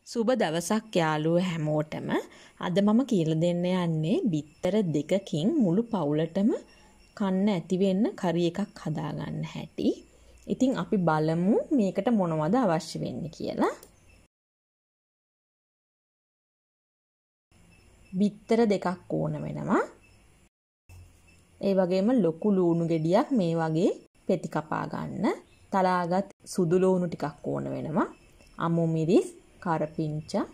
සුබ දවසක් යාළුවෝ හැමෝටම. අද මම කියලා දෙන්න යන්නේ බිත්තර දෙකකින් මුළු පවුලටම කන්න ඇති වෙන්න කරි එකක් හදාගන්න හැටි. ඉතින් අපි බලමු මේකට මොනවද අවශ්‍ය වෙන්නේ කියලා. බිත්තර දෙකක් ඕන වෙනවා. ඒ වගේම ලොකු ලූණු ගෙඩියක් මේ වගේ පෙති කපා ගන්න. තලාගත් සුදු ලූණු ටිකක් ඕන වෙනවා. අමු මිරිස්, කරපිංචා,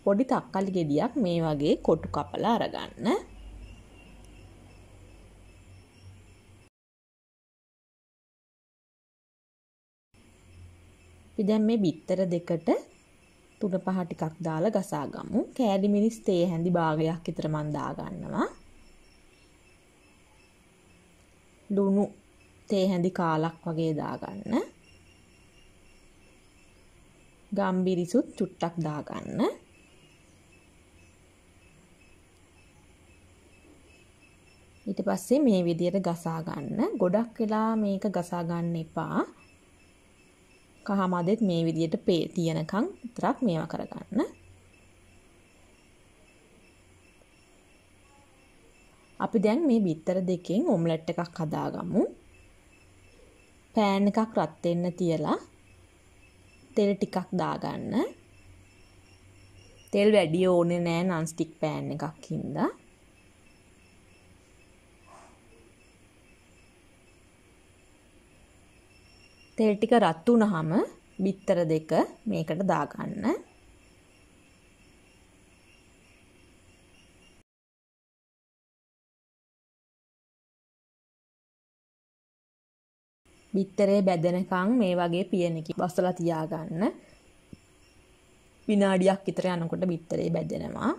පොඩි තක්කලි ගෙඩියක් මේ වගේ කොටු කපලා අරගන්න. අපි දැන් මේ බිත්තර දෙකට 3-5 ටිකක් දාලා ගසා ගමු. කෑලි මිරිස් තේ හැඳි භාගයක් විතර මම දා ගන්නවා. ලුණු තේ හැඳි කාලක් වගේ දා ගන්න. ගම්බිරිසුත් චුට්ටක් දාගන්න. ඊට පස්සේ මේ විදියට ගසා ගන්න. ගොඩක් වෙලා මේක ගසා ගන්න එපා. කහමදෙත් මේ විදියට තියෙනකන් විතරක් මේවා කරගන්න. අපි දැන් මේ බිත්තර දෙකෙන් ඔම්ලට් එකක් හදාගමු. පෑන් එකක් රත් වෙන්න තියලා තෙල් ටිකක් දාගන්න. තෙල් වැඩි ඕනේ නෑ නන් ස්ටික් පෑන් එකක් හින්දා. තෙල් ටික රත් වුණාම බිත්තර දෙක මේකට දාගන්න. බිත්තරේ බැදෙනකන් මේ වගේ පියනකින් බසලා තියාගන්න. විනාඩියක් විතර යනකොට බිත්තරේ බැදෙනවා.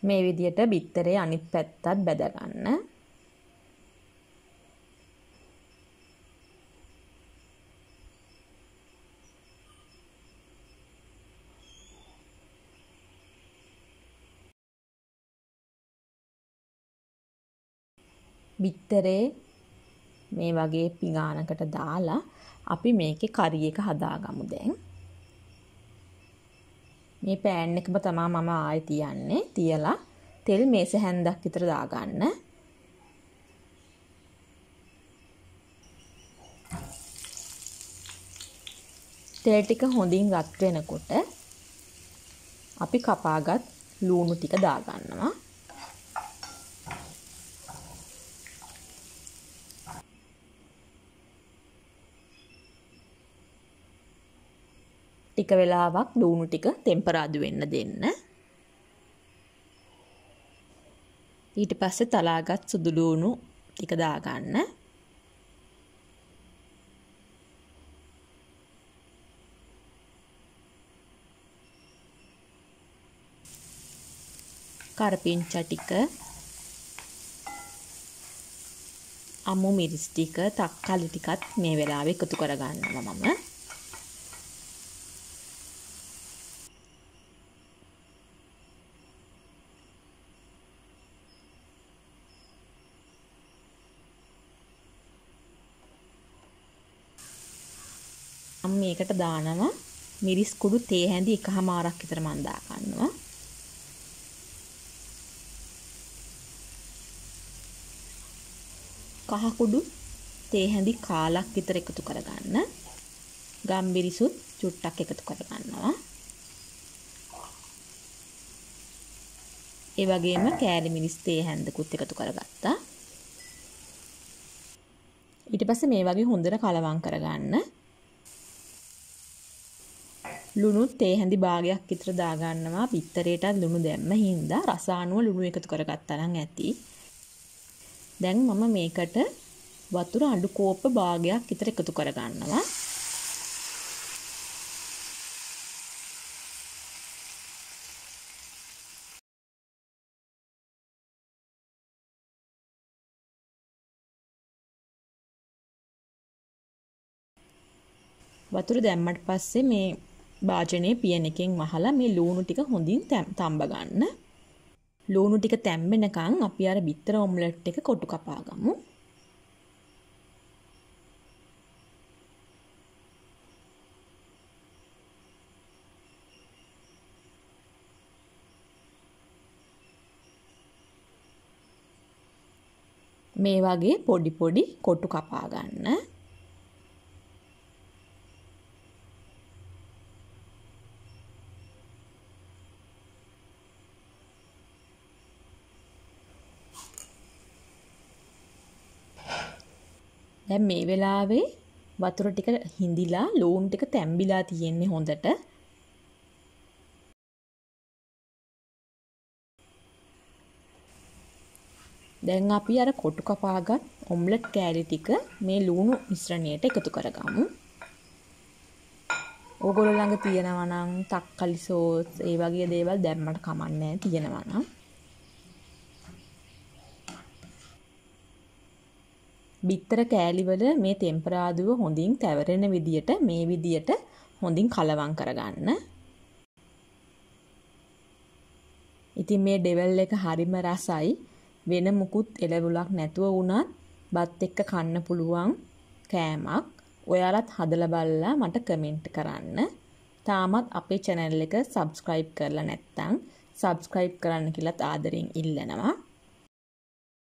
මේ විදියට බිත්තරේ අනිත් පැත්තත් බැද ගන්න. බිත්තරේ මේ වගේ පිඟානකට දාලා අපි මේකේ කරි එක හදාගමු දැන්. මේ පෑන් එකම තමයි මම ආයේ තියන්නේ. තියලා තෙල් මේස හැන්දක් විතර දාගන්න. තෙල් ටික හොඳින් රත් වෙනකොට අපි කපාගත් ලූණු ටික දාගන්නවා. ටික වෙලාවක් ලූණු ටික ටෙම්පරාදු වෙන්න දෙන්න. ඊට පස්සේ තලාගත් සුදු ලූණු ටික දාගන්න. කරපිංචා ටික, අමු මිරිස් ටික, තක්කලි ටිකත් මේ වෙලාවේ එකතු කරගන්නවා මම. මේකට දානවා මිරිස් කුඩු තේ හැඳි 1/4ක් විතර මම දා ගන්නවා. කහ කුඩු තේ හැඳි කාලක් විතර එකතු කරගන්න. ගම්බිරිසුත් චුට්ටක් එකතු කරගන්නවා. ඒ වගේම කෑලි මිරිස් තේ හැඳකුත් එකතු කරගත්තා. ඊට පස්සේ මේ වගේ හොඳට කලවම් කරගන්න. ලුණු තේ හැඳි භාගයක් විතර දා ගන්නවා. බිත්තරේටත් ලුණු දැම්ම හින්දා රස අනුව ලුණු එකතු කරගත්තා නම් ඇති. දැන් මම මේකට වතුර අඩු කෝප්ප භාගයක් විතර එකතු කරගන්නවා. වතුර දැම්මට පස්සේ මේ භාජනයේ පියන එකෙන් වහලා මේ ලූණු ටික හොඳින් තම්බ ගන්න. ලූණු ටික තැම්බෙනකන් අපි අර බිත්තර ඔම්ලට් එක කොටු කපා ගමු. මේ වගේ පොඩි පොඩි කොටු කපා ගන්න. දැන් මේ වෙලාවේ වතුර ටික හිඳිලා ලූණු ටික තැම්බිලා තියෙන්නේ හොඳට. දැන් අපි අර කොටු කපාගත් ඔම්ලට් කෑලි ටික මේ ලූණු මිශ්‍රණයට එකතු කරගමු. ඕගොල්ලෝ ළඟ තියෙනවා නම් තක්කලි සෝස් ඒ වගේ දේවල් දැම්මට කමක් නැහැ තියෙනවා නම්. බිත්තර කෑලි වල මේ ටෙම්පරාදුව හොඳින් තැවරෙන විදියට මේ විදියට හොඳින් කලවම් කරගන්න. ඉතින් මේ ඩෙවල් එක හරිම රසයි. වෙන මුකුත් එළවලුක් නැතුව වුණත් බත් එක්ක කන්න පුළුවන් කෑමක්. ඔයාලත් හදලා බලලා මට කමෙන්ට් කරන්න. තාමත් අපේ channel එක subscribe කරලා නැත්නම් subscribe කරන්න කියලාත් ආදරෙන් ඉල්ලනවා.